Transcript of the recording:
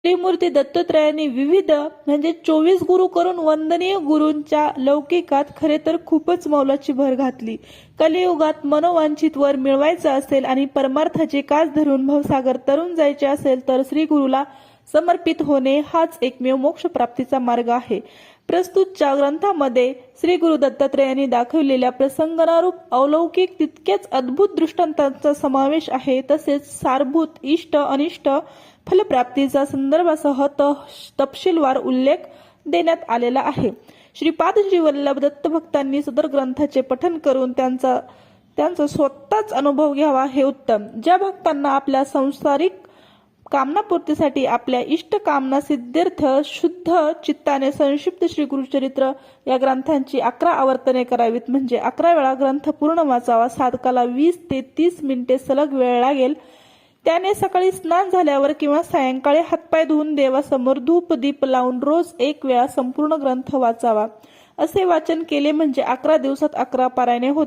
त्रिमूर्ती दत्तात्रयांनी विविध म्हणजे 24 गुरु करून वंदनीय गुरूंच्या लौकिकात खरे तर खूपच मौलाची भर घातली। कलियुगात मनोवांछित वर मिळवायचा असेल आणि परमार्थाची कास धरून भवसागर तरून जायचे असेल तर श्री गुरुला समर्पित होणे हाच एकमेव मोक्ष प्राप्तीचा मार्ग आहे। प्रस्तुतच्या ग्रंथामध्ये श्री गुरु दत्तात्रयांनी दाखवलेल्या प्रसंगानुरूप अलौकिक तितक्याच अद्भुत दृष्टांतांचा समावेश आहे। तसेच सारभूत इष्ट अनिष्ट फलप्राप्तीचा संदर्भासह तपशीलवार उल्लेख देण्यात आलेला आहे। श्रीपाद श्री वल्लभ दत्त भक्तांनी सदर ग्रंथाचे पठन करून त्यांचा स्वतःच अनुभव घ्यावा हे उत्तम। ज्या भक्तांना आपल्या सांसारिक कामनापूर्तीसाठी आपल्या इष्ट कामना सिद्ध्यर्थ शुद्ध चित्ताने संक्षिप्त श्री गुरुचरित्र या ग्रंथांची 11 आवर्तने करावीत, म्हणजे 11 वेळा ग्रंथ पूर्ण वाचावा। साधकाला 20 ते 30 मिनिटे सलग वेळ लागेल। त्याने सकाळी स्नान झाल्यावर किंवा सायंकाळी हातपाय धुवून देवासमोर धूप दीप लावून रोज 1 वेळा संपूर्ण ग्रंथ वाचावा। असे वाचन केले म्हणजे 11 दिवसात 11 पारायणे होतात।